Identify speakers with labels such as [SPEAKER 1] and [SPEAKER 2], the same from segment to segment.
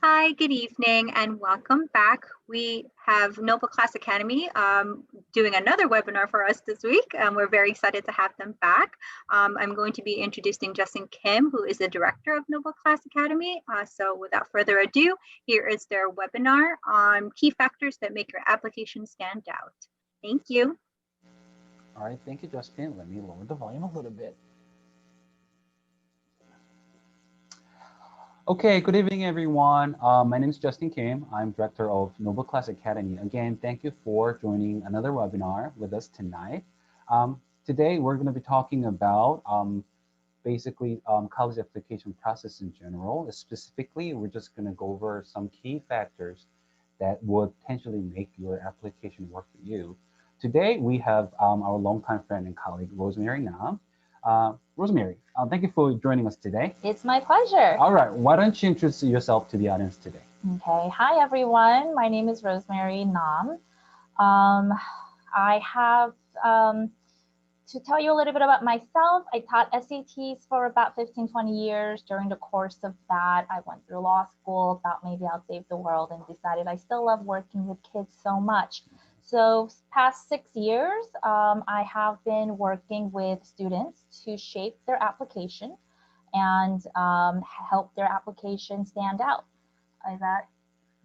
[SPEAKER 1] Hi, good evening, and welcome back. We have Noble Class Academy doing another webinar for us this week. We're very excited to have them back. I'm going to be introducing Justin Kim, who is the director of Noble Class Academy. So without further ado, here is their webinar on key factors that make your application stand out. Thank you.
[SPEAKER 2] All right, thank you, Justin. Let me lower the volume a little bit. Okay, good evening, everyone. My name is Justin Kim. I'm director of Noble Class Academy. Again, thank you for joining another webinar with us tonight. Today, we're going to be talking about basically college application process in general. Specifically, we're just going to go over some key factors that would potentially make your application work for you. Today, we have our longtime friend and colleague, Rosemary Nam. Rosemary, thank you for joining us today.
[SPEAKER 3] It's my pleasure.
[SPEAKER 2] All right, why don't you introduce yourself to the audience today?
[SPEAKER 3] Okay, hi everyone. My name is Rosemary Nam. I have to tell you a little bit about myself. I taught SATs for about 15-20 years. During the course of that, I went through law school, thought maybe I'll save the world, and decided I still love working with kids so much. So past 6 years, I have been working with students to shape their application and help their application stand out. Is that?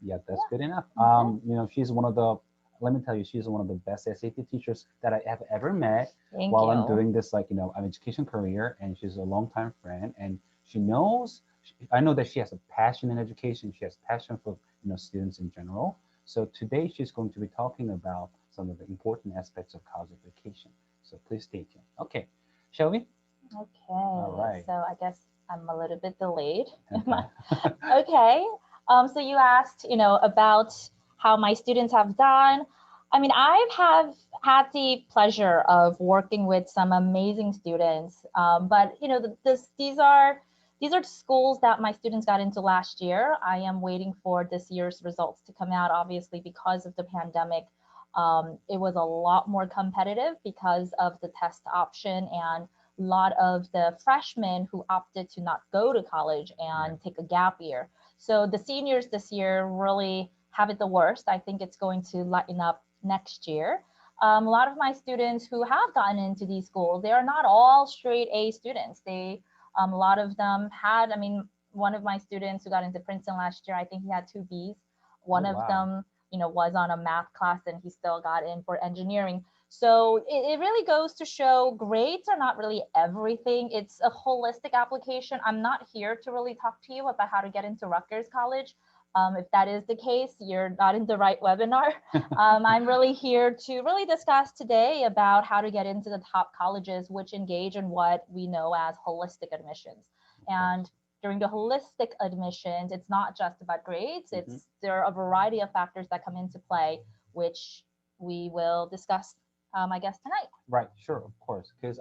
[SPEAKER 2] Yeah, that's good enough. You know, she's one of the, let me tell you, she's one of the best SAT teachers that I have ever met.
[SPEAKER 3] Thank
[SPEAKER 2] while
[SPEAKER 3] you.
[SPEAKER 2] I'm doing this, like, an education career, and she's a longtime friend, and she knows, I know that she has a passion in education. She has passion for, students in general. So today she's going to be talking about some of the important aspects of college application. So please stay tuned. Okay, shall we?
[SPEAKER 3] Okay.
[SPEAKER 2] All right.
[SPEAKER 3] So I guess I'm a little bit delayed.
[SPEAKER 2] Okay.
[SPEAKER 3] Okay. So you asked, about how my students have done. I mean, I've had the pleasure of working with some amazing students, but these are schools that my students got into last year. I am waiting for this year's results to come out. Obviously, because of the pandemic, it was a lot more competitive because of the test option, and a lot of the freshmen who opted to not go to college and take a gap year. So the seniors this year really have it the worst. I think it's going to lighten up next year. A lot of my students who have gotten into these schools, they are not all straight A students. A lot of them had, one of my students who got into Princeton last year, I think he had 2 Bs. One of them, was on a math class and he still got in for engineering. So it really goes to show grades are not really everything. It's a holistic application. I'm not here to really talk to you about how to get into Rutgers College. If that is the case, you're not in the right webinar. I'm really here to really discuss today about how to get into the top colleges, which engage in what we know as holistic admissions. And during the holistic admissions, it's not just about grades. There are a variety of factors that come into play, which we will discuss, I guess, tonight.
[SPEAKER 2] Right, sure, of course. Because,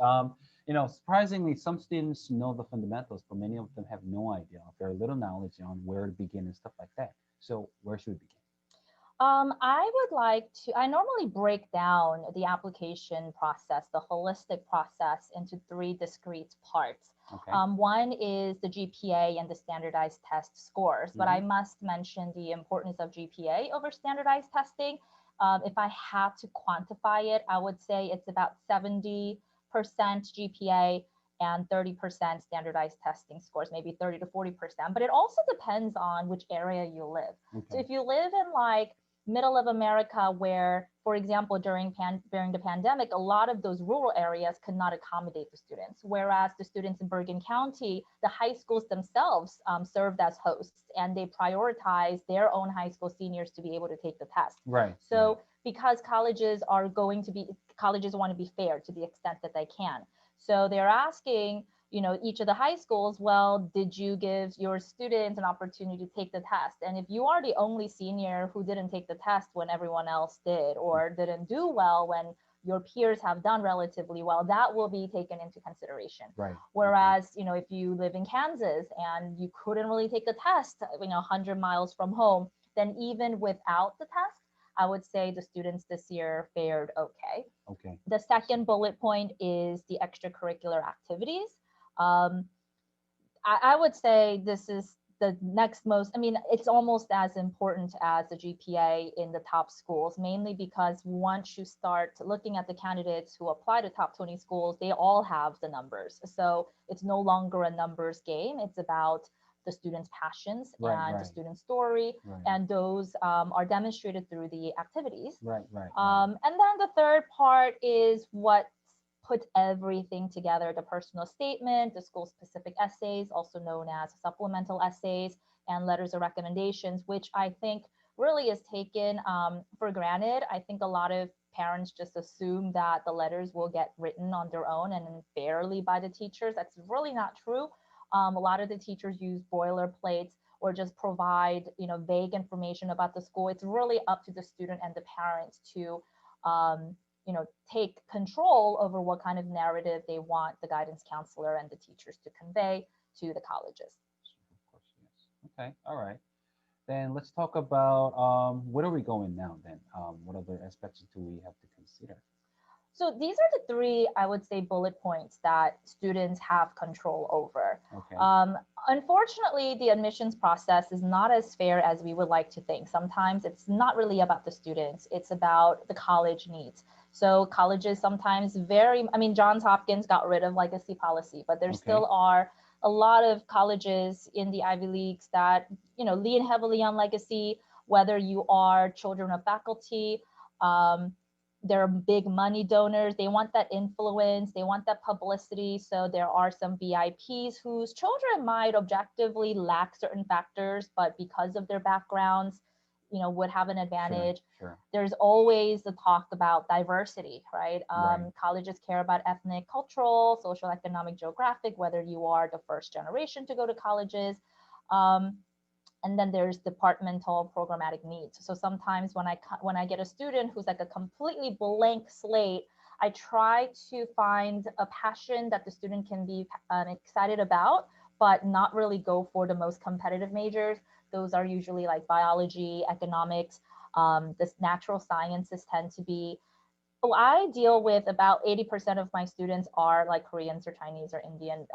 [SPEAKER 2] surprisingly, some students know the fundamentals, but many of them have no idea, very little knowledge on where to begin and stuff like that. So where should we begin?
[SPEAKER 3] I normally break down the application process, the holistic process, into 3 discrete parts.
[SPEAKER 2] Okay.
[SPEAKER 3] One is the GPA and the standardized test scores, but I must mention the importance of GPA over standardized testing. If I had to quantify it, I would say it's about 70% GPA and 30% standardized testing scores, maybe 30 to 40%. But it also depends on which area you live.
[SPEAKER 2] Okay.
[SPEAKER 3] So if you live in like middle of America, where, for example, during the pandemic, a lot of those rural areas could not accommodate the students, whereas the students in Bergen County, the high schools themselves served as hosts, and they prioritized their own high school seniors to be able to take the test.
[SPEAKER 2] Right.
[SPEAKER 3] So because colleges want to be fair to the extent that they can. So they're asking, each of the high schools, well, did you give your students an opportunity to take the test? And if you are the only senior who didn't take the test when everyone else did, or didn't do well when your peers have done relatively well, that will be taken into consideration.
[SPEAKER 2] Right.
[SPEAKER 3] Whereas, if you live in Kansas and you couldn't really take the test, 100 miles from home, then even without the test, I would say the students this year fared okay.
[SPEAKER 2] Okay.
[SPEAKER 3] The second bullet point is the extracurricular activities. I would say this is the next most, I mean, it's almost as important as the GPA in the top schools, mainly because once you start looking at the candidates who apply to top 20 schools, they all have the numbers. So it's no longer a numbers game. It's about the students' passions and the student story, and those are demonstrated through the activities. And then the third part is what put everything together: the personal statement, the school specific essays, also known as supplemental essays, and letters of recommendations, which I think really is taken for granted. I think a lot of parents just assume that the letters will get written on their own and barely by the teachers. That's really not true. A lot of the teachers use boilerplates or just provide, vague information about the school. It's really up to the student and the parents to take control over what kind of narrative they want the guidance counselor and the teachers to convey to the colleges.
[SPEAKER 2] Of course, yes. Okay, all right. Then let's talk about where are we going now then? What other aspects do we have to consider?
[SPEAKER 3] So these are the three, I would say, bullet points that students have control over.
[SPEAKER 2] Okay.
[SPEAKER 3] Unfortunately, the admissions process is not as fair as we would like to think. Sometimes it's not really about the students, it's about the college needs. So colleges sometimes Johns Hopkins got rid of legacy policy, but there still are a lot of colleges in the Ivy Leagues that, lean heavily on legacy, whether you are children of faculty, they're big money donors. They want that influence. They want that publicity. So there are some VIPs whose children might objectively lack certain factors, but because of their backgrounds, would have an advantage.
[SPEAKER 2] Sure.
[SPEAKER 3] There's always the talk about diversity, right? Colleges care about ethnic, cultural, social, economic, geographic, whether you are the first generation to go to colleges. And then there's departmental programmatic needs. So sometimes when I get a student who's like a completely blank slate, I try to find a passion that the student can be excited about, but not really go for the most competitive majors. Those are usually like biology, economics. The natural sciences tend to be. So I deal with about 80% of my students are like Koreans or Chinese or Indian,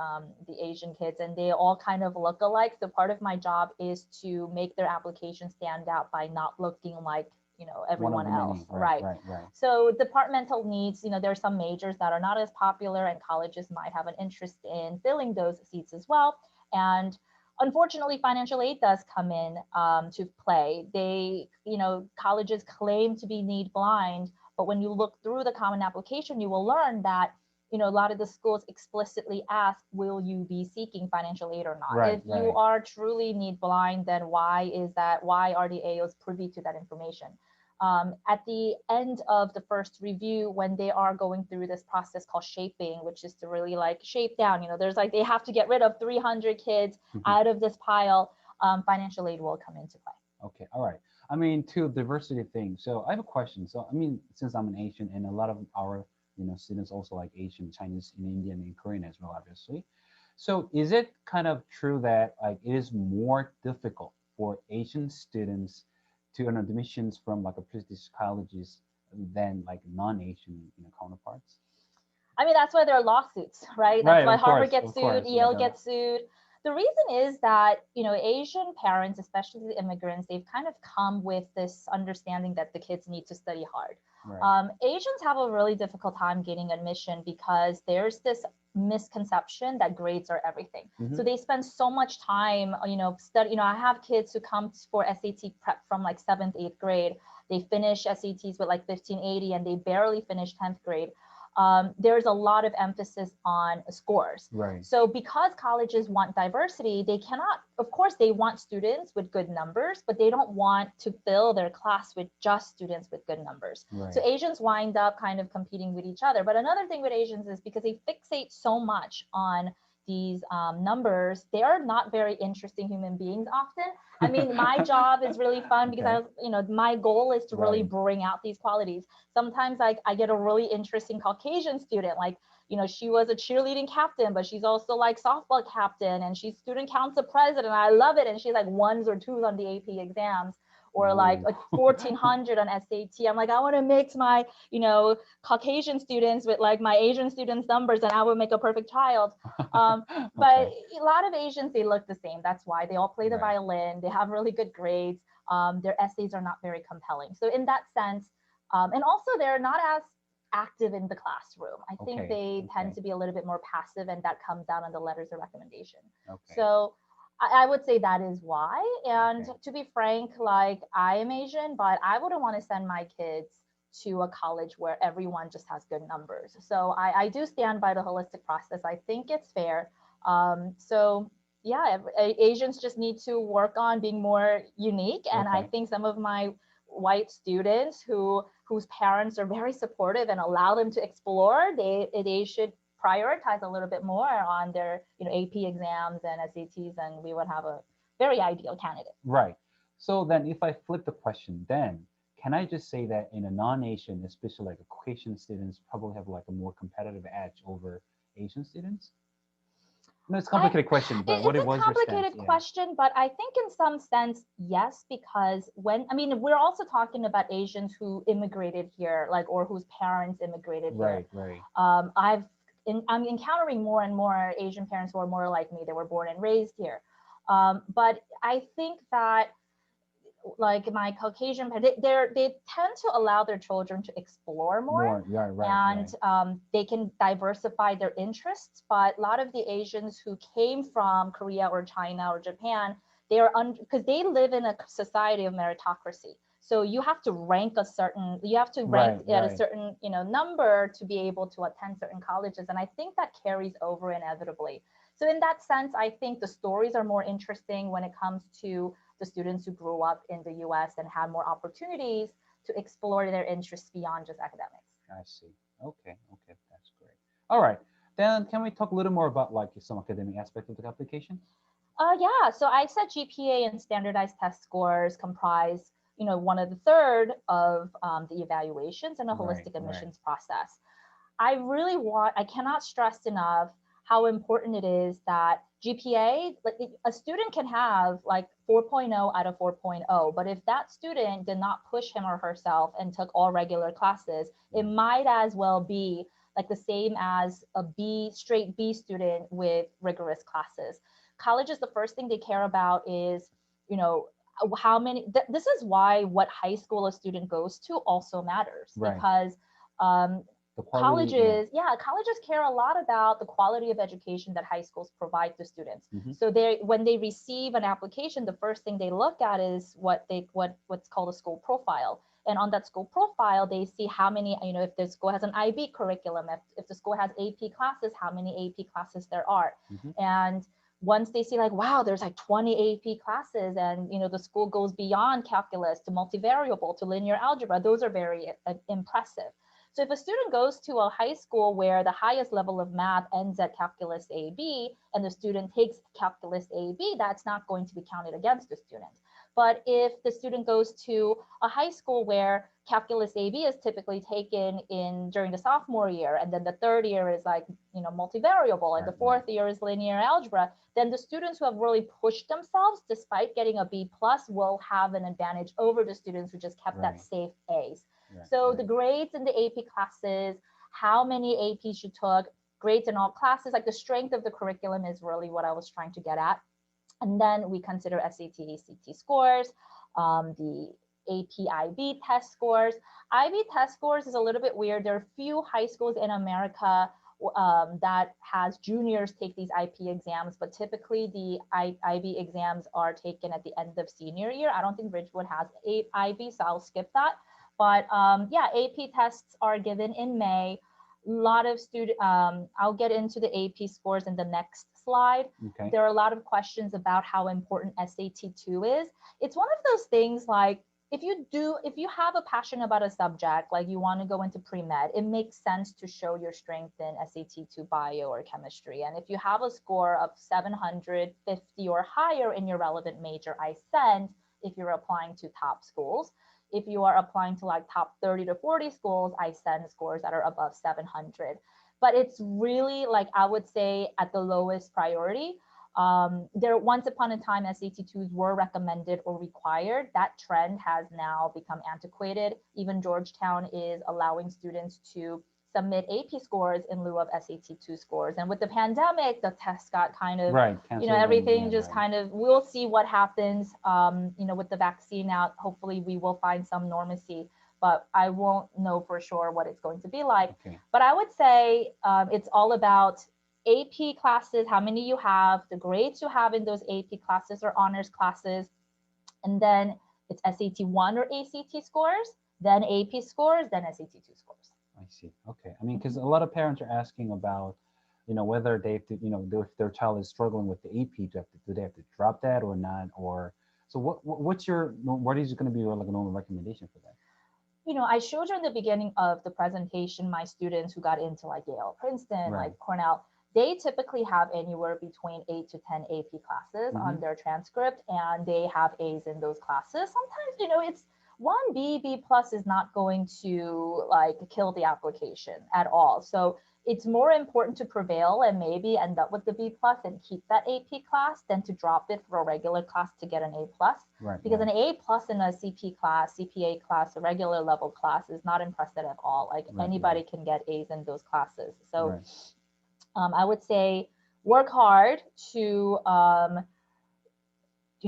[SPEAKER 3] the Asian kids, and they all kind of look alike. So part of my job is to make their application stand out by not looking like, everyone else. Right. So departmental needs, there's some majors that are not as popular and colleges might have an interest in filling those seats as well. And unfortunately, financial aid does come in to play. Colleges claim to be need blind, but when you look through the common application, you will learn that, a lot of the schools explicitly ask, will you be seeking financial aid or not? If you are truly need blind, then why are the AOs privy to that information? At the end of the first review, when they are going through this process called shaping, which is to really shape down, there's they have to get rid of 300 kids out of this pile, financial aid will come into play.
[SPEAKER 2] Okay, all right. To diversity thing. So I have a question. So since I'm an Asian and a lot of our students also like Asian, Chinese, and Indian, and Korean as well, obviously. So is it kind of true that it is more difficult for Asian students to earn admissions from a prestigious colleges than non-Asian counterparts?
[SPEAKER 3] That's why there are lawsuits, right? That's why Harvard gets sued, Yale gets sued. The reason is that, Asian parents, especially the immigrants, they've kind of come with this understanding that the kids need to study hard. Asians have a really difficult time getting admission because there's this misconception that grades are everything. So they spend so much time, study. I have kids who come for SAT prep from 7th, 8th grade. They finish SATs with 1580 and they barely finish 10th grade. There's a lot of emphasis on scores. So because colleges want diversity, they cannot, of course, they want students with good numbers, but they don't want to fill their class with just students with good numbers. So Asians wind up kind of competing with each other. But another thing with Asians is because they fixate so much on these numbers, they are not very interesting human beings often. My job is really fun because my goal is to really bring out these qualities. Sometimes I get a really interesting Caucasian student, she was a cheerleading captain, but she's also softball captain and she's student council president. I love it. And she's ones or twos on the AP exams. or like
[SPEAKER 2] Ooh.
[SPEAKER 3] 1400 on SAT. I'm like, I want to mix my, Caucasian students with like my Asian students' numbers, and I would make a perfect child. But
[SPEAKER 2] Okay.
[SPEAKER 3] a lot of Asians, they look the same. That's why they all play the
[SPEAKER 2] Right.
[SPEAKER 3] violin. They have really good grades. Their essays are not very compelling. So in that sense, and also they're not as active in the classroom. I think
[SPEAKER 2] Okay.
[SPEAKER 3] they tend
[SPEAKER 2] Okay.
[SPEAKER 3] to be a little bit more passive, and that comes down on the letters of recommendation.
[SPEAKER 2] Okay.
[SPEAKER 3] So I would say that is why. And
[SPEAKER 2] Okay.
[SPEAKER 3] to be frank, like I am Asian, but I wouldn't want to send my kids to a college where everyone just has good numbers. So I do stand by the holistic process. I think it's fair. So yeah, Asians just need to work on being more unique. And I
[SPEAKER 2] Okay.
[SPEAKER 3] think some of my white students whose parents are very supportive and allow them to explore, they should prioritize a little bit more on their AP exams and SATs, and we would have a very ideal candidate.
[SPEAKER 2] Right. So then if I flip the question, then can I just say that in a non-Asian, especially like Caucasian students probably have like a more competitive edge over Asian students? No, it's a
[SPEAKER 3] I,
[SPEAKER 2] complicated question, but what
[SPEAKER 3] it's
[SPEAKER 2] it
[SPEAKER 3] a
[SPEAKER 2] was your stance?
[SPEAKER 3] complicated
[SPEAKER 2] Yeah.
[SPEAKER 3] question, but I think in some sense, yes, because we're also talking about Asians who immigrated here, like, or whose parents immigrated here.
[SPEAKER 2] Right, right.
[SPEAKER 3] I'm encountering more and more Asian parents who are more like me. They were born and raised here. But I think that like my Caucasian parents, they tend to allow their children to explore more,
[SPEAKER 2] More, yeah, right,
[SPEAKER 3] and
[SPEAKER 2] right.
[SPEAKER 3] they can diversify their interests. But a lot of the Asians who came from Korea or China or Japan, they are because they live in a society of meritocracy. So you have to rank you have to rank
[SPEAKER 2] Right,
[SPEAKER 3] at a
[SPEAKER 2] right.
[SPEAKER 3] certain number to be able to attend certain colleges, and I think that carries over inevitably. So in that sense, I think the stories are more interesting when it comes to the students who grew up in the US and had more opportunities to explore their interests beyond just academics.
[SPEAKER 2] I see. Okay, okay, that's great. All right. Then can we talk a little more about like some academic aspect of the application?
[SPEAKER 3] Yeah, so I said GPA and standardized test scores comprise, one of the third of the evaluations in a
[SPEAKER 2] Right,
[SPEAKER 3] holistic
[SPEAKER 2] right.
[SPEAKER 3] admissions process. I cannot stress enough how important it is that GPA, like a student can have like 4.0 out of 4.0, but if that student did not push him or herself and took all regular classes, it might as well be like the same as a straight B student with rigorous classes. Colleges, the first thing they care about is, you know, how many, this is why what high school a student goes to also matters,
[SPEAKER 2] Right.
[SPEAKER 3] because
[SPEAKER 2] The quality, yeah.
[SPEAKER 3] colleges care a lot about the quality of education that high schools provide to students.
[SPEAKER 2] Mhm.
[SPEAKER 3] So when they receive an application, the first thing they look at is what's called a school profile. And on that school profile, they see how many, if the school has an IB curriculum, if the school has AP classes, how many AP classes there are.
[SPEAKER 2] Mhm.
[SPEAKER 3] And once they see like, wow, there's like 20 AP classes, and the school goes beyond calculus to multivariable to linear algebra, those are very impressive. So if a student goes to a high school where the highest level of math ends at calculus AB, and the student takes calculus AB, that's not going to be counted against the student. But if the student goes to a high school where calculus AB is typically taken during the sophomore year, and then the third year is like, multivariable, and the fourth year is linear algebra, then the students who have really pushed themselves despite getting a B plus will have an advantage over the students who just kept that safe A's. So the grades in the AP classes, how many APs you took, grades in all classes, like the strength of the curriculum is really what I was trying to get at. And then we consider SAT, ACT scores, the AP IB test scores. IB test scores is a little bit weird. There are few high schools in America that has juniors take these IP exams, but typically the IB exams are taken at the end of senior year. I don't think Ridgewood has IB, so I'll skip that. But yeah, AP tests are given in May. A lot of I'll get into the AP scores in the next slide.
[SPEAKER 2] Okay.
[SPEAKER 3] There are a lot of questions about how important SAT2 is. It's one of those things like, if you have a passion about a subject, like you want to go into pre-med, it makes sense to show your strength in SAT2 bio or chemistry. And if you have a score of 750 or higher in your relevant major, I send if you're applying to top schools. If you are applying to like top 30 to 40 schools, I send scores that are above 700. But it's really, like, I would say at the lowest priority. There once upon a time, SAT2s were recommended or required. That trend has now become antiquated. Even Georgetown is allowing students to submit AP scores in lieu of SAT2 scores. And with the pandemic, the test got kind of, everything just kind of, we'll see what happens, with the vaccine out. Hopefully we will find some normalcy, but I won't know for sure what it's going to be like.
[SPEAKER 2] Okay.
[SPEAKER 3] But I would say it's all about AP classes, how many you have, the grades you have in those AP classes or honors classes, and then it's SAT1 or ACT scores, then AP scores, then SAT2 scores.
[SPEAKER 2] I see. Okay. I mean, because a lot of parents are asking about, whether they have to, if their child is struggling with the AP, do they have to drop that or not? Or so what is going to be like a normal recommendation for that?
[SPEAKER 3] I showed you in the beginning of the presentation my students who got into like Yale, Princeton, like Cornell. They typically have anywhere between 8 to 10 AP classes on their transcript, and they have A's in those classes. Sometimes, it's 1B, B plus is not going to like kill the application at all. So it's more important to prevail and maybe end up with the B plus and keep that AP class than to drop it for a regular class to get an A plus. Because an A plus in a CP class, CPA class, a regular level class is not impressive at all. Like anybody can get A's in those classes. So I would say work hard to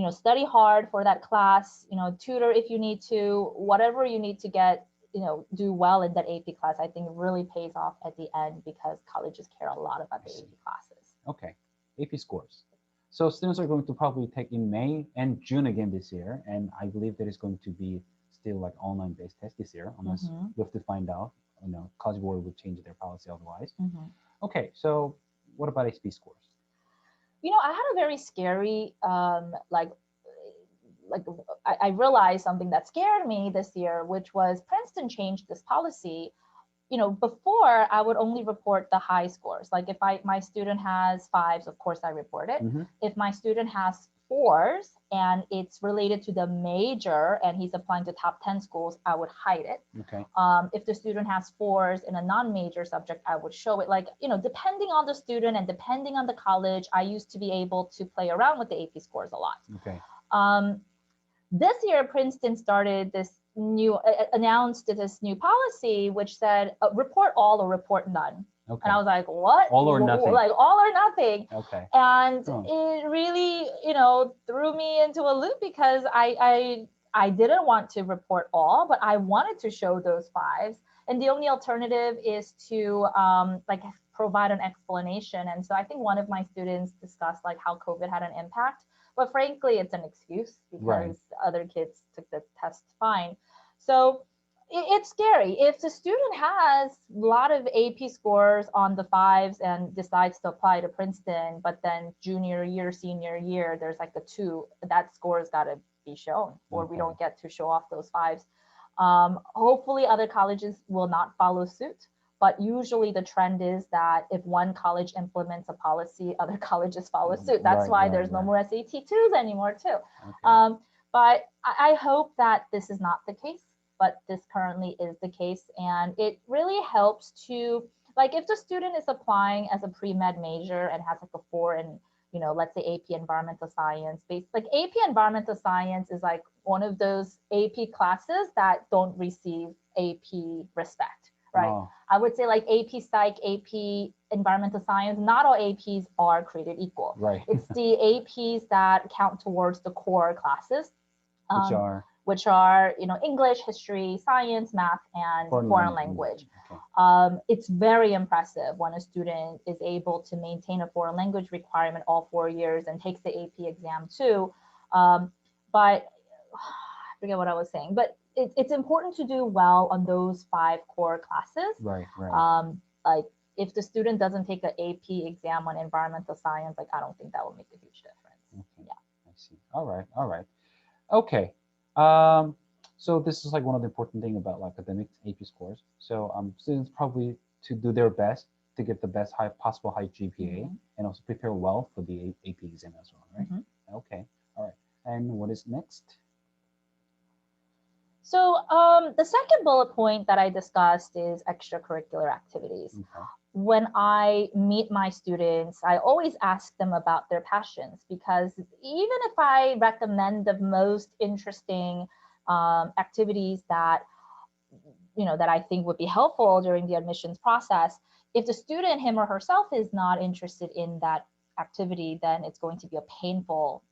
[SPEAKER 3] study hard for that class, tutor if you need to, whatever you need to get, do well in that AP class. I think really pays off at the end because colleges care a lot about the AP classes.
[SPEAKER 2] Okay, AP scores. So students are going to probably take in May and June again this year, and I believe that is going to be still like online based test this year, unless we have to find out, College Board would change their policy otherwise. Okay, so what about HP scores?
[SPEAKER 3] I had a very scary, I realized something that scared me this year, which was Princeton changed this policy. Before I would only report the high scores. Like if my student has 5s, of course I report it. If my student has 4s and it's related to the major and he's applying to top 10 schools, I would hide it.
[SPEAKER 2] Okay.
[SPEAKER 3] If the student has 4s in a non-major subject, I would show it. Like, depending on the student and depending on the college, I used to be able to play around with the AP scores a lot.
[SPEAKER 2] Okay.
[SPEAKER 3] This year, Princeton announced this new policy, which said report all or report none.
[SPEAKER 2] Okay.
[SPEAKER 3] And I was like, what?
[SPEAKER 2] All or nothing.
[SPEAKER 3] Like all or nothing.
[SPEAKER 2] Okay.
[SPEAKER 3] And it really, threw me into a loop because I didn't want to report all, but I wanted to show those 5s. And the only alternative is to provide an explanation. And so I think one of my students discussed like how COVID had an impact. But frankly, it's an excuse because other kids took the test fine. So it's scary. If the student has a lot of AP scores on the 5s and decides to apply to Princeton, but then junior year, senior year, there's like a 2, that score's got to be shown, or we don't get to show off those 5s. Hopefully other colleges will not follow suit. But usually the trend is that if one college implements a policy, other colleges follow suit. That's why there's no more SAT2s anymore too. Okay. But I hope that this is not the case, but this currently is the case. And it really helps to, like if the student is applying as a pre-med major and has like a 4 in, let's say AP Environmental Science, like AP Environmental Science is like one of those AP classes that don't receive AP respect. Right. Oh. I would say like AP Psych, AP Environmental Science, not all APs are created equal.
[SPEAKER 2] Right.
[SPEAKER 3] It's the APs that count towards the core classes, which are English, history, science, math, and foreign language. Okay. It's very impressive when a student is able to maintain a foreign language requirement all 4 years and takes the AP exam too. But I forget what I was saying, but it's important to do well on those 5 core classes.
[SPEAKER 2] Right.
[SPEAKER 3] Like if the student doesn't take an AP exam on environmental science, like I don't think that will make a huge difference.
[SPEAKER 2] Okay. Yeah. I see. All right. Okay. So this is like one of the important things about like academic AP scores. So students probably to do their best to get the best possible high GPA and also prepare well for the AP exam as well, right? Okay. All right. And what is next?
[SPEAKER 3] So the second bullet point that I discussed is extracurricular activities. when I meet my students, I always ask them about their passions, because even if I recommend the most interesting activities that that I think would be helpful during the admissions process, if the student, him or herself, is not interested in that activity, then it's going to be a painful,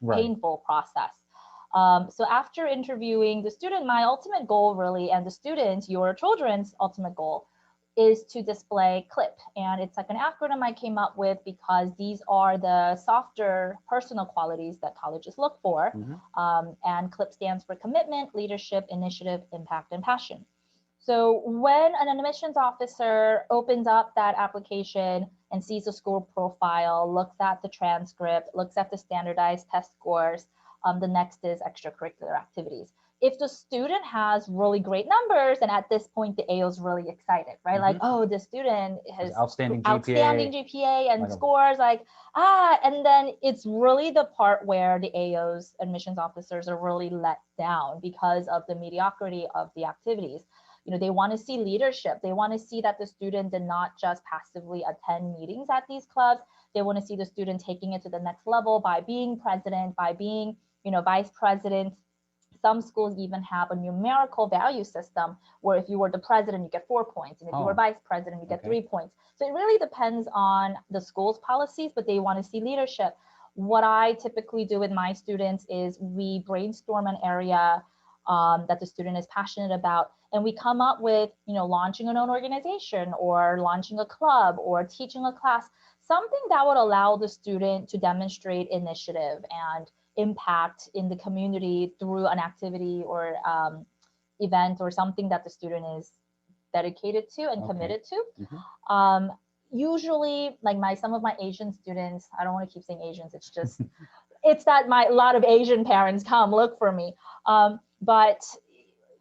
[SPEAKER 2] Right.
[SPEAKER 3] painful process. So after interviewing the student, my ultimate goal really, and the student, your children's ultimate goal, is to display CLIP. And it's like an acronym I came up with because these are the softer personal qualities that colleges look for. And CLIP stands for commitment, leadership, initiative, impact, and passion. So when an admissions officer opens up that application and sees the school profile, looks at the transcript, looks at the standardized test scores, the next is extracurricular activities. If the student has really great numbers, and at this point the AO is really excited, right? Like, oh, the student has
[SPEAKER 2] outstanding
[SPEAKER 3] GPA and
[SPEAKER 2] like
[SPEAKER 3] scores and then it's really the part where the AOs, admissions officers, are really let down because of the mediocrity of the activities. They want to see leadership. They want to see that the student did not just passively attend meetings at these clubs. They want to see the student taking it to the next level by being president, by being, vice president. Some schools even have a numerical value system where if you were the president, you get 4 points. And if you were vice president, you get 3 points. So it really depends on the school's policies, but they want to see leadership. What I typically do with my students is we brainstorm an area that the student is passionate about, and we come up with, launching an own organization or launching a club or teaching a class, something that would allow the student to demonstrate initiative and impact in the community through an activity or event or something that the student is dedicated to and committed to. Usually, like some of my Asian students, I don't want to keep saying Asians, it's just it's that a lot of Asian parents come look for me, but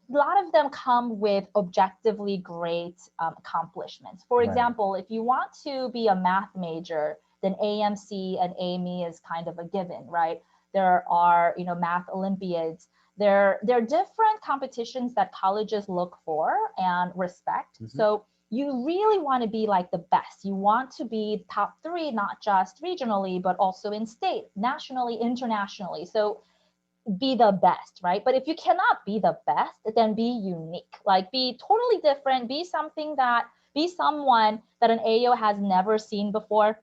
[SPEAKER 3] a lot of them come with objectively great accomplishments. For example, if you want to be a math major, then AMC and AME is kind of a given, right? There are, math Olympiads. There are different competitions that colleges look for and respect. So you really want to be like the best. You want to be top 3, not just regionally, but also in state, nationally, internationally. So be the best, right? But if you cannot be the best, then be unique, like be totally different, be someone that an AO has never seen before.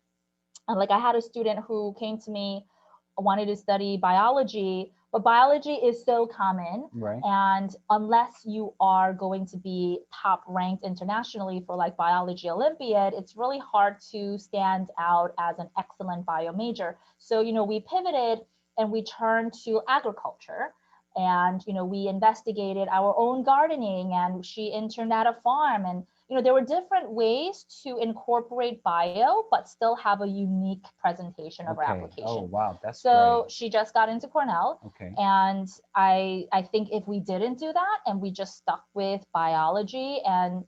[SPEAKER 3] And like I had a student who came to me, wanted to study biology, but biology is so common.
[SPEAKER 2] Right.
[SPEAKER 3] And unless you are going to be top ranked internationally for like biology Olympiad, it's really hard to stand out as an excellent bio major. So, we pivoted and we turned to agriculture. And, we investigated our own gardening, and she interned at a farm. And, there were different ways to incorporate bio, but still have a unique presentation of her application.
[SPEAKER 2] Oh, wow. That's
[SPEAKER 3] so
[SPEAKER 2] great.
[SPEAKER 3] She just got into Cornell. And I think if we didn't do that and we just stuck with biology and,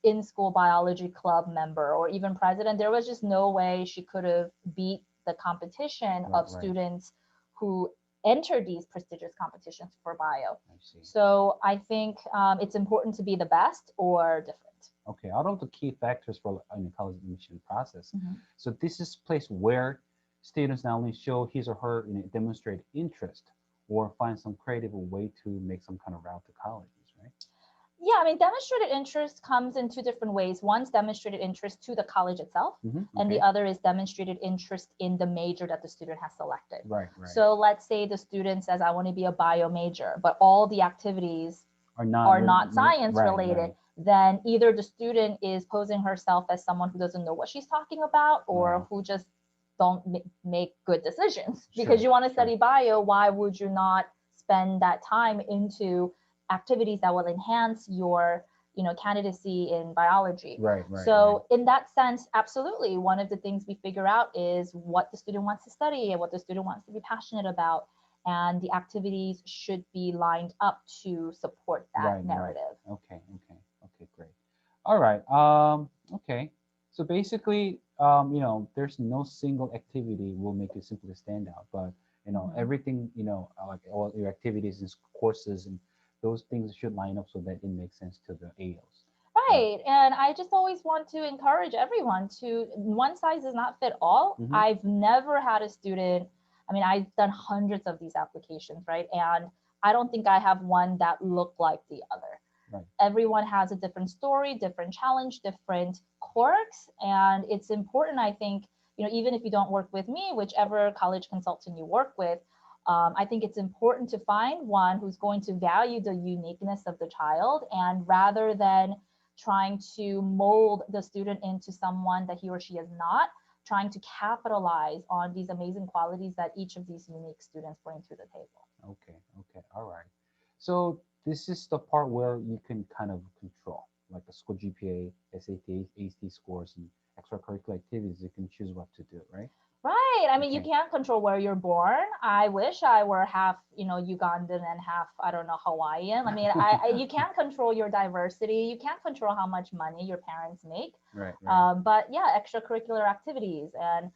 [SPEAKER 3] in school biology club member or even president, there was just no way she could have beat the competition of students who enter these prestigious competitions for bio. So I think it's important to be the best or different.
[SPEAKER 2] Okay, out of the key factors for the college admission process, so this is a place where students not only show his or her demonstrate interest or find some creative way to make some kind of route to colleges, right?
[SPEAKER 3] Yeah, demonstrated interest comes in 2 different ways. One's demonstrated interest to the college itself, and the other is demonstrated interest in the major that the student has selected.
[SPEAKER 2] Right.
[SPEAKER 3] So let's say the student says, I want to be a bio major, but all the activities are not science related. Then either the student is posing herself as someone who doesn't know what she's talking about, or who just don't make good decisions. Because you want to study bio, why would you not spend that time into activities that will enhance your candidacy in biology? So in that sense, absolutely, one of the things we figure out is what the student wants to study and what the student wants to be passionate about, and the activities should be lined up to support that narrative.
[SPEAKER 2] Okay, great. All right. Okay. So basically, there's no single activity will make you simply stand out, but everything, like all your activities and courses and those things should line up so that it makes sense to the AOs.
[SPEAKER 3] Right. And I just always want to encourage everyone to, one size does not fit all. I've never had a student, I mean, I've done hundreds of these applications, right? And I don't think I have one that looked like the other.
[SPEAKER 2] Right.
[SPEAKER 3] Everyone has a different story, different challenge, different quirks. And it's important, I think, even if you don't work with me, whichever college consultant you work with, I think it's important to find one who's going to value the uniqueness of the child, and rather than trying to mold the student into someone that he or she is not, trying to capitalize on these amazing qualities that each of these unique students bring to the table.
[SPEAKER 2] Okay, all right. So this is the part where you can kind of control, like the school GPA, SAT, ACT scores, and extracurricular activities. You can choose what to do, right?
[SPEAKER 3] Right. I mean, you
[SPEAKER 2] Okay.
[SPEAKER 3] can't control where you're born. I wish I were half, Ugandan and half, I don't know, Hawaiian. I mean, you can't control your diversity. You can't control how much money your parents make.
[SPEAKER 2] Right.
[SPEAKER 3] But yeah, extracurricular activities and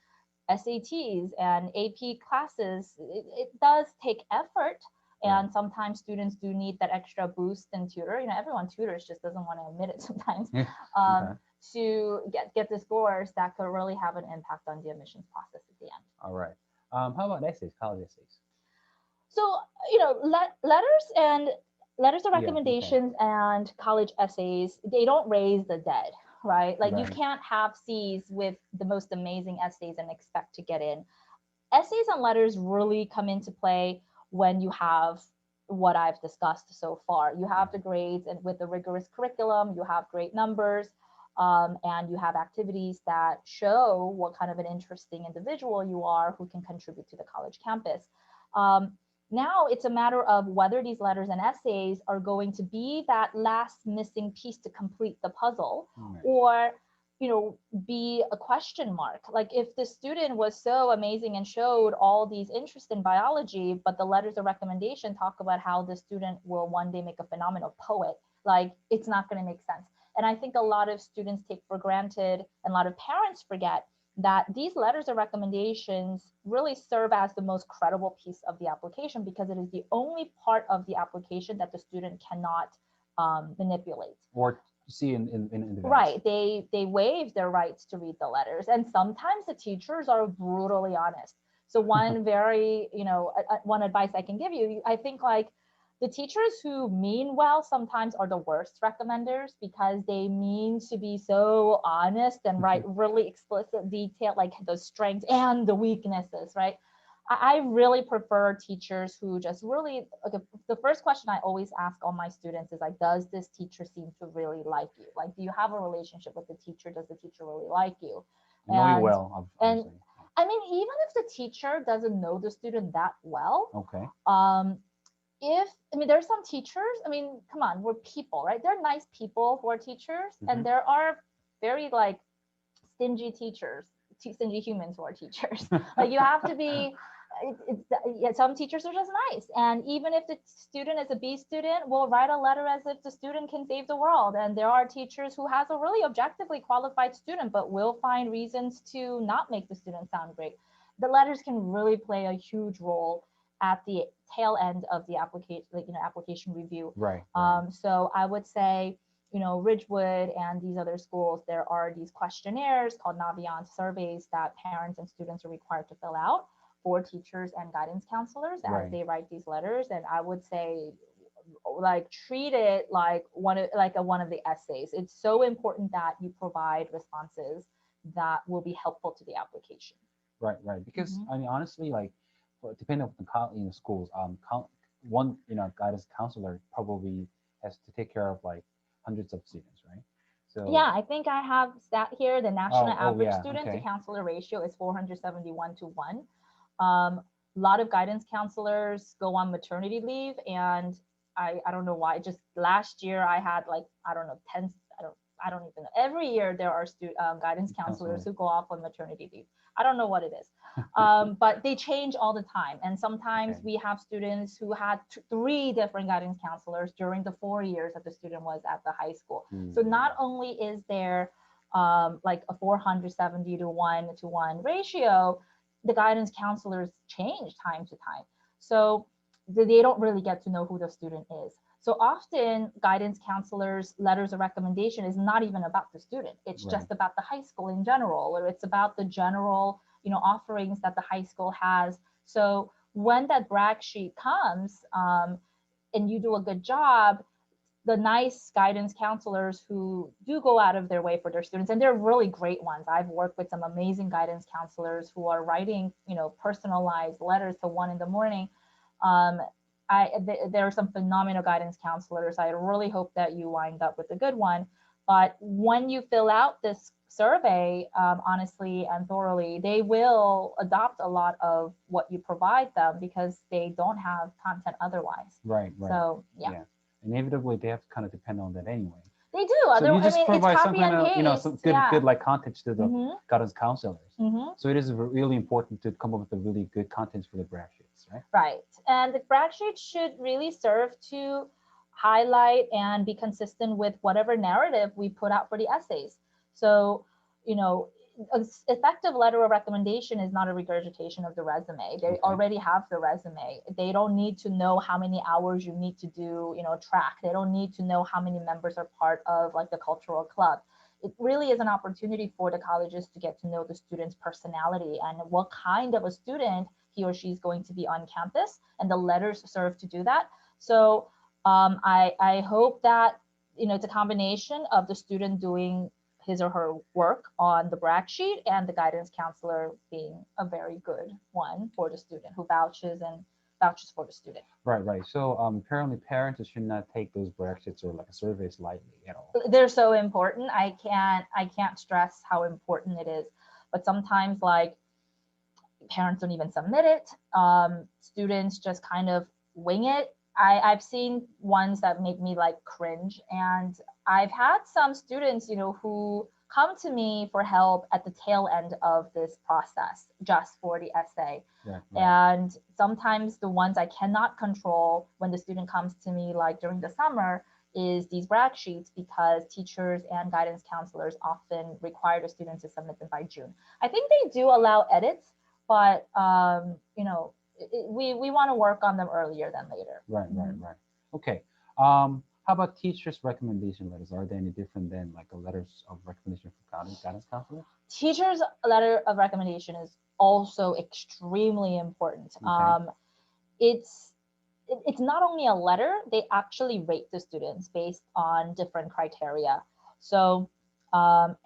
[SPEAKER 3] SATs and AP classes, it does take effort. And sometimes students do need that extra boost and tutor. Everyone tutors, just doesn't want to admit it sometimes.
[SPEAKER 2] Okay.
[SPEAKER 3] To get the scores that could really have an impact on the admissions process at the end.
[SPEAKER 2] All right. How about essays, college essays?
[SPEAKER 3] So, letters of
[SPEAKER 2] Yeah, okay.
[SPEAKER 3] recommendations and college essays, they don't raise the dead, right? Like you
[SPEAKER 2] Right.
[SPEAKER 3] can't have C's with the most amazing essays and expect to get in. Essays and letters really come into play when you have what I've discussed so far. You have the grades, and with the rigorous curriculum, you have great numbers, and you have activities that show what kind of an interesting individual you are who can contribute to the college campus. Now it's a matter of whether these letters and essays are going to be that last missing piece to complete the puzzle, or be a question mark. Like if the student was so amazing and showed all these interests in biology, but the letters of recommendation talk about how the student will one day make a phenomenal poet, like it's not going to make sense. And I think a lot of students take for granted, and a lot of parents forget, that these letters of recommendations really serve as the most credible piece of the application, because it is the only part of the application that the student cannot manipulate.
[SPEAKER 2] Or see in advance.
[SPEAKER 3] Right. They waive their rights to read the letters. And sometimes the teachers are brutally honest. So one very, one advice I can give you, I think like the teachers who mean well sometimes are the worst recommenders, because they mean to be so honest and write really explicit detail, like the strengths and the weaknesses, right? I really prefer teachers who just really, okay, the first question I always ask all my students is like, does this teacher seem to really like you? Like, do you have a relationship with the teacher? Does the teacher really like you?
[SPEAKER 2] Know you well, obviously.
[SPEAKER 3] And I mean, even if the teacher doesn't know the student that well,
[SPEAKER 2] okay.
[SPEAKER 3] There's some teachers, come on, we're people, right? They're nice people who are teachers, and there are very like stingy teachers, stingy humans who are teachers. Like you have to be, some teachers are just nice. And even if the student is a B student, we'll write a letter as if the student can save the world. And there are teachers who has a really objectively qualified student, but will find reasons to not make the student sound great. The letters can really play a huge role at the tail end of the application, application review.
[SPEAKER 2] Right.
[SPEAKER 3] So I would say, Ridgewood and these other schools, there are these questionnaires called Naviance surveys that parents and students are required to fill out for teachers and guidance counselors as they write these letters. And I would say, like, treat it like one of the essays. It's so important that you provide responses that will be helpful to the application.
[SPEAKER 2] Right. Because I mean, honestly, like, depending on the schools, one guidance counselor probably has to take care of like hundreds of students, right? So
[SPEAKER 3] yeah, I think I have stat here. The national average student to
[SPEAKER 2] okay.
[SPEAKER 3] counselor ratio is 471 to 1. A lot of guidance counselors go on maternity leave, and I don't know why. Just last year I had like, I don't know, 10, I don't even know. Every year there are guidance counselors who go off on maternity leave. I don't know what it is, but they change all the time. And sometimes we have students who had 3 different guidance counselors during the 4 years that the student was at the high school. So not only is there like a 470 to 1 ratio, the guidance counselors change time to time. So they don't really get to know who the student is. So often guidance counselors' letters of recommendation is not even about the student. It's
[SPEAKER 2] Right.
[SPEAKER 3] just about the high school in general, or it's about the general, offerings that the high school has. So when that brag sheet comes, and you do a good job, the nice guidance counselors who do go out of their way for their students, and they're really great ones. I've worked with some amazing guidance counselors who are writing, personalized letters to 1 in the morning. Um, there are some phenomenal guidance counselors. I really hope that you wind up with a good one. But when you fill out this survey, honestly and thoroughly, they will adopt a lot of what you provide them because they don't have content otherwise.
[SPEAKER 2] Right. Right.
[SPEAKER 3] So yeah.
[SPEAKER 2] Inevitably they have to kind of depend on that anyway.
[SPEAKER 3] They do.
[SPEAKER 2] So you just
[SPEAKER 3] it's
[SPEAKER 2] provide some
[SPEAKER 3] copy
[SPEAKER 2] kind
[SPEAKER 3] and
[SPEAKER 2] of,
[SPEAKER 3] paste.
[SPEAKER 2] some good like content to the
[SPEAKER 3] Mhm.
[SPEAKER 2] guidance counselors.
[SPEAKER 3] Mhm.
[SPEAKER 2] So it is really important to come up with the really good contents for the brag sheets, right?
[SPEAKER 3] Right. And the brag sheet should really serve to highlight and be consistent with whatever narrative we put out for the essays. So, you know, effective letter of recommendation is not a regurgitation of the resume. They already have the resume. They don't need to know how many hours you need to do, track. They don't need to know how many members are part of like the cultural club. It really is an opportunity for the colleges to get to know the student's personality and what kind of a student he or she is going to be on campus, and the letters serve to do that. So I hope that it's a combination of the student doing his or her work on the brag sheet and the guidance counselor being a very good one for the student who vouches for the student.
[SPEAKER 2] Right. So apparently parents should not take those brag sheets or like surveys lightly at all.
[SPEAKER 3] They're so important. I can't stress how important it is. But sometimes like parents don't even submit it. Students just kind of wing it. I've seen ones that make me like cringe, and I've had some students, who come to me for help at the tail end of this process just for the essay.
[SPEAKER 2] Right.
[SPEAKER 3] And sometimes the ones I cannot control when the student comes to me, like during the summer, is these brag sheets, because teachers and guidance counselors often require the students to submit them by June. I think they do allow edits, but we want to work on them earlier than later.
[SPEAKER 2] Right. Okay. How about teachers' recommendation letters? Are they any different than like a letters of recommendation for guidance counselors?
[SPEAKER 3] Teachers' letter of recommendation is also extremely important. It's not only a letter, they actually rate the students based on different criteria. So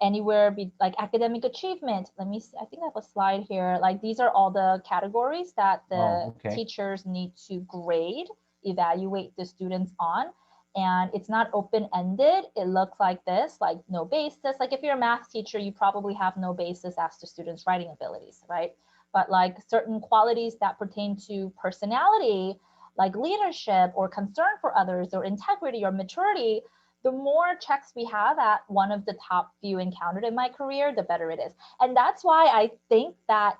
[SPEAKER 3] anywhere be like academic achievement. Let me see, I think I have a slide here. Like these are all the categories that the teachers need to grade, evaluate the students on. And it's not open-ended. It looks like this, like no basis. Like if you're a math teacher, you probably have no basis as to students' writing abilities, right? But like certain qualities that pertain to personality, like leadership or concern for others or integrity or maturity, the more checks we have at one of the top few encountered in my career, the better it is. And that's why I think that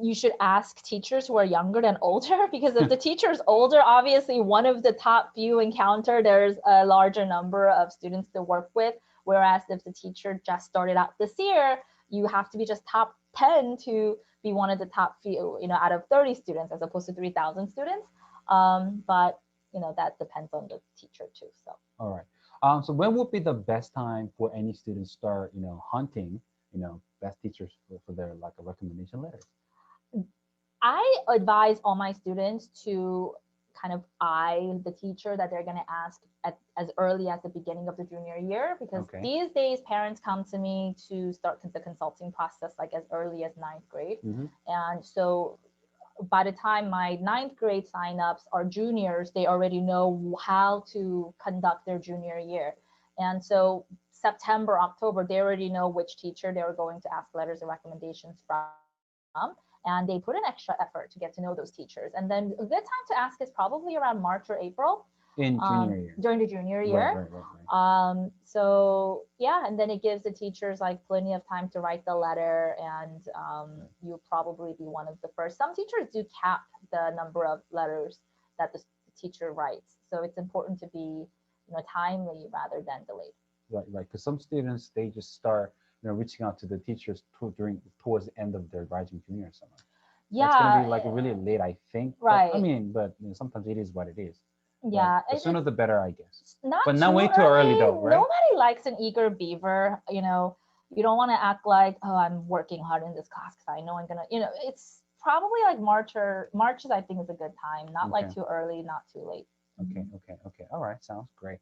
[SPEAKER 3] you should ask teachers who are younger than older, because if the teacher is older, obviously one of the top few encountered, there's a larger number of students to work with. Whereas if the teacher just started out this year, you have to be just top 10 to be one of the top few, out of 30 students as opposed to 3,000 students. But that depends on the teacher too. So
[SPEAKER 2] all right. So when would be the best time for any students start hunting best teachers for their like a recommendation letters?
[SPEAKER 3] I advise all my students to kind of eye the teacher that they're going to ask as early as the beginning of the junior year, because these days parents come to me to start the consulting process like as early as 9th grade. And so by the time my 9th grade signups are juniors, they already know how to conduct their junior year. And so September, October, they already know which teacher they're going to ask letters of recommendations from. And they put an extra effort to get to know those teachers. And then a good time to ask is probably around March or April.
[SPEAKER 2] In junior year.
[SPEAKER 3] During the junior year. Right. So yeah, and then it gives the teachers like plenty of time to write the letter, and you'll probably be one of the first. Some teachers do cap the number of letters that the teacher writes. So it's important to be timely rather than delayed.
[SPEAKER 2] Right. Because some students, they just start reaching out to the teachers towards the end of their rising junior summer.
[SPEAKER 3] Yeah.
[SPEAKER 2] It's gonna be like really late, I think.
[SPEAKER 3] Right.
[SPEAKER 2] But, but sometimes it is what it is.
[SPEAKER 3] Yeah,
[SPEAKER 2] The sooner the better, I guess.
[SPEAKER 3] not
[SPEAKER 2] But
[SPEAKER 3] too
[SPEAKER 2] not way too early though, right?
[SPEAKER 3] Nobody likes an eager beaver. You know, you don't want to act like, oh, I'm working hard in this class because I know I'm gonna. You know, it's probably like March is, I think, is a good time. Not
[SPEAKER 2] Okay.
[SPEAKER 3] like too early, not too late.
[SPEAKER 2] Okay. All right, sounds great.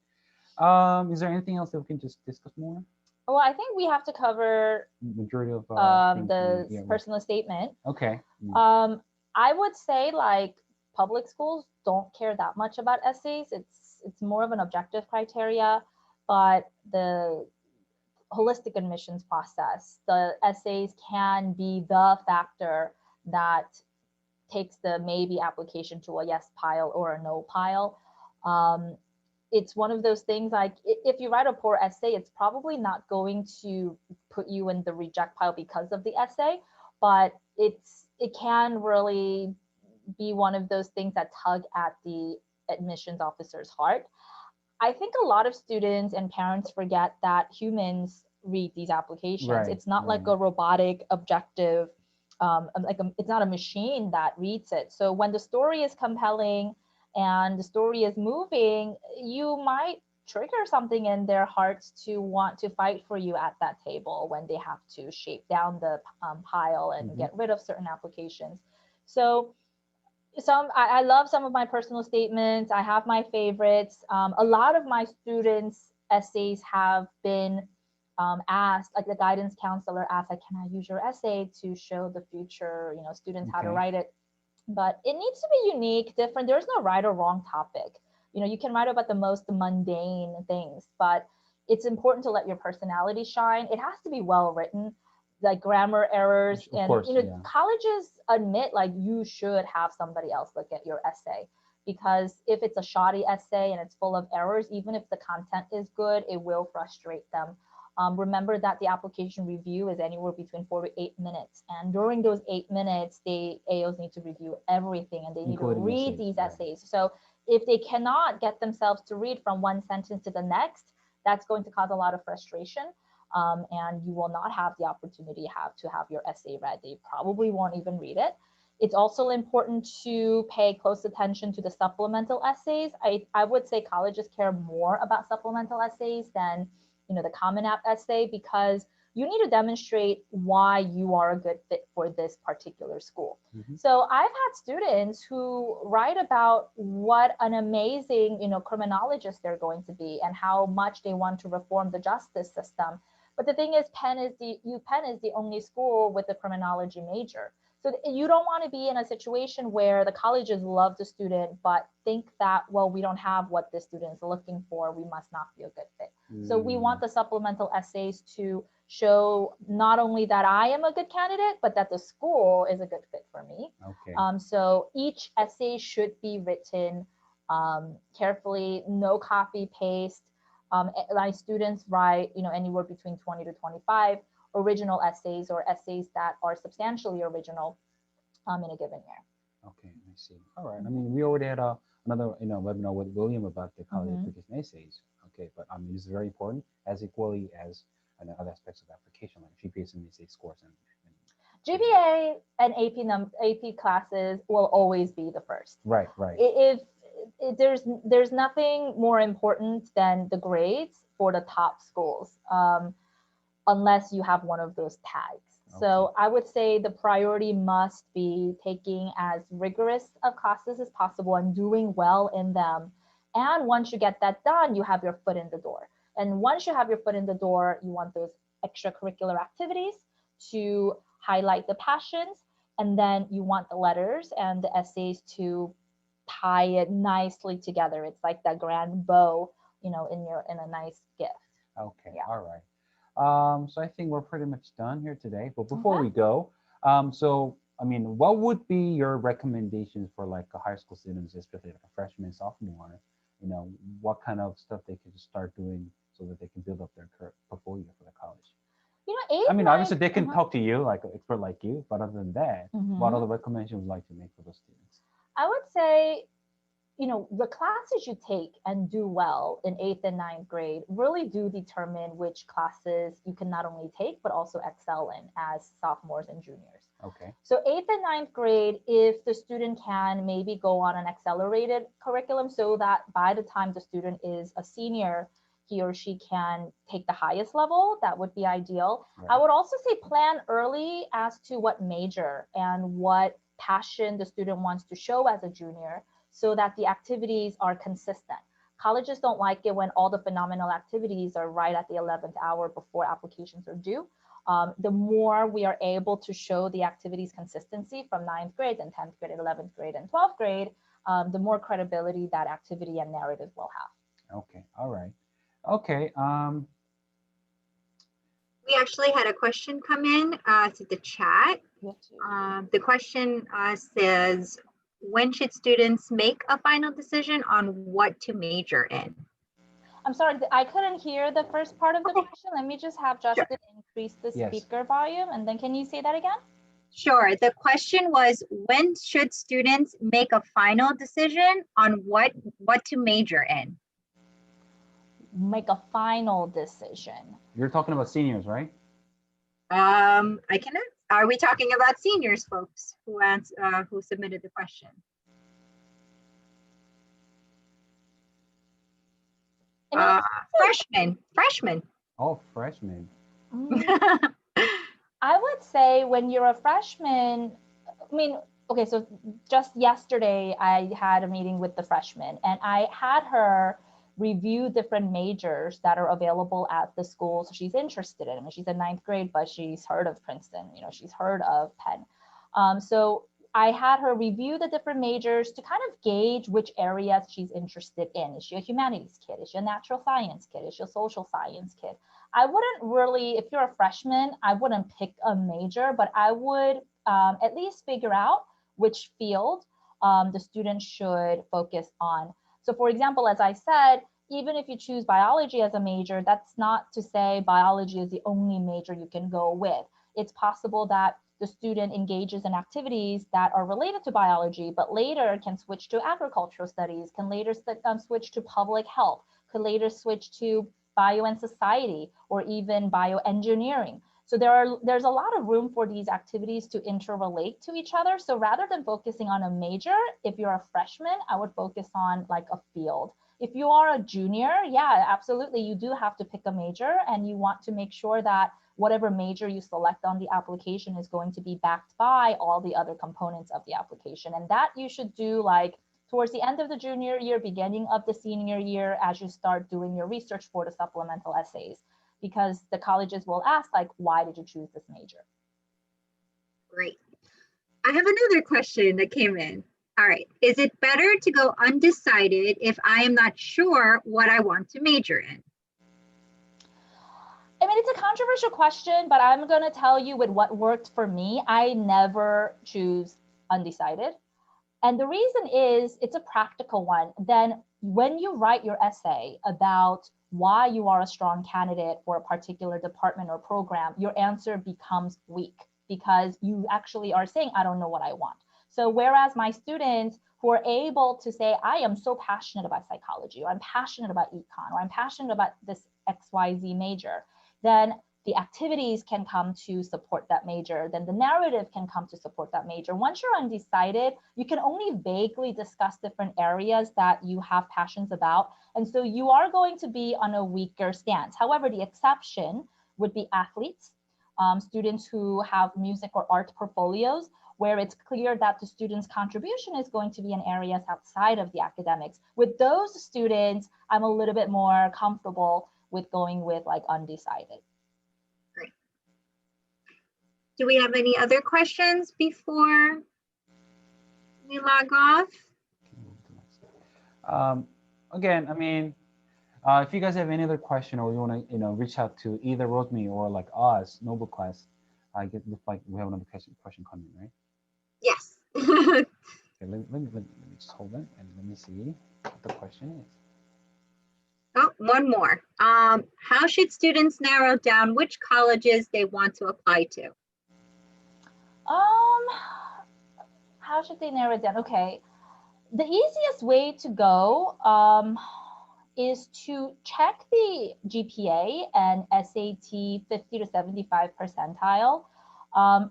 [SPEAKER 2] Is there anything else that we can just discuss more?
[SPEAKER 3] Well, I think we have to cover
[SPEAKER 2] Majority of things
[SPEAKER 3] the
[SPEAKER 2] yeah.
[SPEAKER 3] personal statement.
[SPEAKER 2] Okay.
[SPEAKER 3] I would say like public schools don't care that much about essays. It's more of an objective criteria, but the holistic admissions process, the essays can be the factor that takes the maybe application to a yes pile or a no pile. It's one of those things like if you write a poor essay, it's probably not going to put you in the reject pile because of the essay, but it can really be one of those things that tug at the admissions officer's heart. I think a lot of students and parents forget that humans read these applications.
[SPEAKER 2] Right,
[SPEAKER 3] it's not like a robotic objective, it's not a machine that reads it. So when the story is compelling and the story is moving, you might trigger something in their hearts to want to fight for you at that table when they have to shape down the pile and get rid of certain applications. So I love some of my personal statements. I have my favorites. A lot of my students' essays have been asked, like the guidance counselor asked, like, can I use your essay to show the future, students how to write it? But it needs to be unique, different. There's no right or wrong topic. You can write about the most mundane things, but it's important to let your personality shine. It has to be well written, like grammar errors.
[SPEAKER 2] Of
[SPEAKER 3] And
[SPEAKER 2] course,
[SPEAKER 3] colleges admit like you should have somebody else look at your essay, because if it's a shoddy essay and it's full of errors, even if the content is good, it will frustrate them. Remember that the application review is anywhere between 4 to 8 minutes. And during those 8 minutes, the AOs need to review everything and they need to read these essays. So if they cannot get themselves to read from one sentence to the next, that's going to cause a lot of frustration. And you will not have the opportunity to have your essay read. They probably won't even read it. It's also important to pay close attention to the supplemental essays. I would say colleges care more about supplemental essays than the Common App essay, because you need to demonstrate why you are a good fit for this particular school. So I've had students who write about what an amazing, criminologist they're going to be and how much they want to reform the justice system. But the thing is, Penn is the only school with a criminology major. So you don't want to be in a situation where the colleges love the student, but think that, well, we don't have what the student is looking for, we must not be a good fit. So we want the supplemental essays to show not only that I am a good candidate, but that the school is a good fit for me. So each essay should be written carefully, no copy paste. My students write, anywhere between 20 to 25 original essays or essays that are substantially original in a given year.
[SPEAKER 2] Okay, I see. All right. I mean, we already had another webinar with William about the college application essays. Okay, but it's very important as equally as other aspects of application like GPA and SAT scores and
[SPEAKER 3] GPA and AP classes will always be the first.
[SPEAKER 2] Right.
[SPEAKER 3] If there's nothing more important than the grades for the top schools, unless you have one of those tags. So I would say the priority must be taking as rigorous of classes as possible and doing well in them. And once you get that done, you have your foot in the door. And once you have your foot in the door, you want those extracurricular activities to highlight the passions. And then you want the letters and the essays to tie it nicely together. It's like that grand bow, in a nice gift.
[SPEAKER 2] Okay, yeah. All right. So I think we're pretty much done here today. But before we go, what would be your recommendations for like high school students, especially like a freshman, sophomore? What kind of stuff they can start doing so that they can build up their portfolio for the college? Obviously they can talk to you like an expert like you, but other than that, what other recommendations would you like to make for those students?
[SPEAKER 3] I would say, the classes you take and do well in 8th and 9th grade really do determine which classes you can not only take, but also excel in as sophomores and juniors.
[SPEAKER 2] Okay.
[SPEAKER 3] So 8th and 9th grade, if the student can maybe go on an accelerated curriculum so that by the time the student is a senior, he or she can take the highest level, that would be ideal.
[SPEAKER 2] Right.
[SPEAKER 3] I would also say plan early as to what major and what passion the student wants to show as a junior so that the activities are consistent. Colleges don't like it when all the phenomenal activities are right at the 11th hour before applications are due. The more we are able to show the activities consistency from 9th grade and 10th grade and 11th grade and 12th grade, the more credibility that activity and narrative will have.
[SPEAKER 2] Okay. All right. Okay.
[SPEAKER 1] We actually had a question come in to the chat. The question says, when should students make a final decision on what to major in?
[SPEAKER 3] I'm sorry, I couldn't hear the first part of the question. Let me just have Justin increase the speaker volume, and then can you say that again?
[SPEAKER 1] Sure. The question was, when should students make a final decision on what to major in?
[SPEAKER 3] Make a final decision.
[SPEAKER 2] You're talking about seniors, right?
[SPEAKER 1] I cannot. Are we talking about seniors, folks, who submitted the question? Freshmen.
[SPEAKER 2] Oh, freshmen.
[SPEAKER 3] I would say when you're a freshman, I mean, okay, so just yesterday I had a meeting with the freshman and I had her review different majors that are available at the school. So she's interested in. I mean, she's in 9th grade, but she's heard of Princeton, you know, she's heard of Penn. So I had her review the different majors to kind of gauge which areas she's interested in. Is she a humanities kid? Is she a natural science kid? Is she a social science kid? I wouldn't really, if you're a freshman, I wouldn't pick a major, but I would at least figure out which field the student should focus on. So for example, as I said, even if you choose biology as a major, that's not to say biology is the only major you can go with. It's possible that the student engages in activities that are related to biology, but later can switch to agricultural studies, can later switch to public health, could later switch to bio and society, or even bioengineering. So there's a lot of room for these activities to interrelate to each other. So rather than focusing on a major, if you're a freshman, I would focus on like a field. If you are a junior, yeah, absolutely, you do have to pick a major and you want to make sure that whatever major you select on the application is going to be backed by all the other components of the application. And that you should do like towards the end of the junior year, beginning of the senior year, as you start doing your research for the supplemental essays, because the colleges will ask like, why did you choose this major?
[SPEAKER 1] Great. I have another question that came in. All right. Is it better to go undecided if I am not sure what I want to major in?
[SPEAKER 3] I mean, it's a controversial question, but I'm going to tell you with what worked for me. I never choose undecided. And the reason is it's a practical one. Then when you write your essay about why you are a strong candidate for a particular department or program, your answer becomes weak because you actually are saying, I don't know what I want. So whereas my students who are able to say, I am so passionate about psychology, or I'm passionate about econ, or I'm passionate about this XYZ major, then the activities can come to support that major, then the narrative can come to support that major. Once you're undecided, you can only vaguely discuss different areas that you have passions about. And so you are going to be on a weaker stance. However, the exception would be athletes, students who have music or art portfolios, where it's clear that the student's contribution is going to be in areas outside of the academics. With those students, I'm a little bit more comfortable with going with like undecided.
[SPEAKER 1] Great. Do we have any other questions before we log off?
[SPEAKER 2] Again, I mean, if you guys have any other question or you want to, reach out to either Rotmi or like us, Noble Class, I get look like we have another question coming, right?
[SPEAKER 1] Yes.
[SPEAKER 2] Okay, let me just hold it and let me see what the question is.
[SPEAKER 1] Oh, one more. How should students narrow down which colleges they want to apply to?
[SPEAKER 3] How should they narrow it down? Okay, the easiest way to go is to check the GPA and SAT 50 to 75 percentile.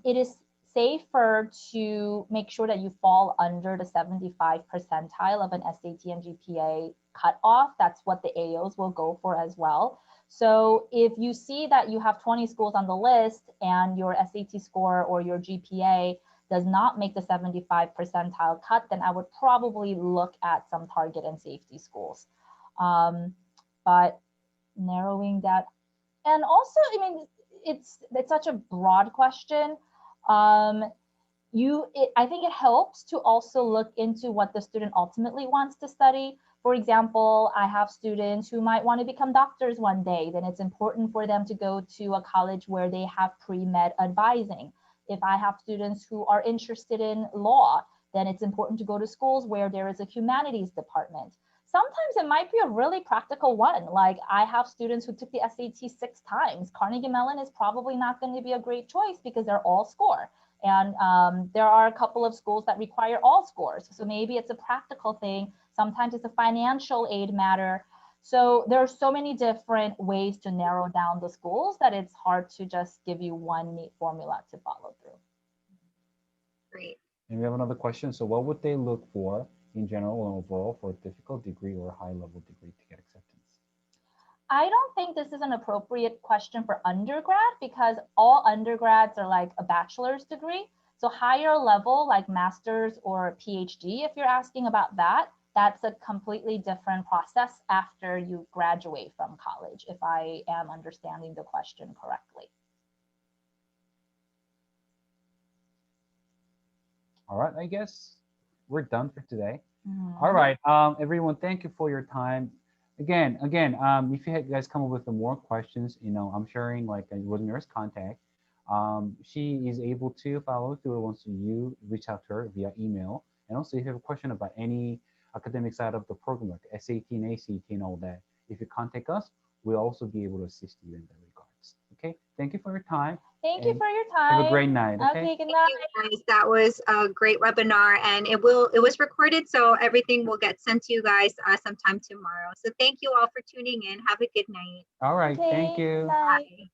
[SPEAKER 3] It is safer to make sure that you fall under the 75 percentile of an SAT and GPA cutoff. That's what the AOs will go for as well. So if you see that you have 20 schools on the list and your SAT score or your GPA does not make the 75 percentile cut, then I would probably look at some target and safety schools. But narrowing that, and also, I mean, it's such a broad question. I think it helps to also look into what the student ultimately wants to study. For example, I have students who might want to become doctors one day. Then it's important for them to go to a college where they have pre-med advising. If I have students who are interested in law, then it's important to go to schools where there is a humanities department. Sometimes it might be a really practical one. Like I have students who took the SAT 6 times. Carnegie Mellon is probably not going to be a great choice because they're all score. And there are a couple of schools that require all scores. So maybe it's a practical thing. Sometimes it's a financial aid matter. So there are so many different ways to narrow down the schools that it's hard to just give you one neat formula to follow through.
[SPEAKER 1] Great.
[SPEAKER 2] And we have another question. So what would they look for in general and overall for a difficult degree or a high level degree to get acceptance?
[SPEAKER 3] I don't think this is an appropriate question for undergrad because all undergrads are like a bachelor's degree. So higher level like master's or PhD, if you're asking about that, that's a completely different process after you graduate from college, if I am understanding the question correctly.
[SPEAKER 2] All right, I guess we're done for today.
[SPEAKER 3] Mm-hmm.
[SPEAKER 2] All right, everyone, thank you for your time. Again, if you guys come up with more questions, I'm sharing like a Rosemarie's contact. She is able to follow through once you reach out to her via email. And also, if you have a question about any academic side of the program, like SAT and ACT and all that, if you contact us, we'll also be able to assist you in that regards. Okay, thank you for your time.
[SPEAKER 3] Thank you for your time.
[SPEAKER 2] Have a great night.
[SPEAKER 3] Okay, good night.
[SPEAKER 1] Thank you guys. That was a great webinar, and it was recorded, so everything will get sent to you guys sometime tomorrow. So thank you all for tuning in. Have a good night.
[SPEAKER 2] All right,
[SPEAKER 3] Okay,
[SPEAKER 2] thank you.
[SPEAKER 3] bye.
[SPEAKER 1] Bye.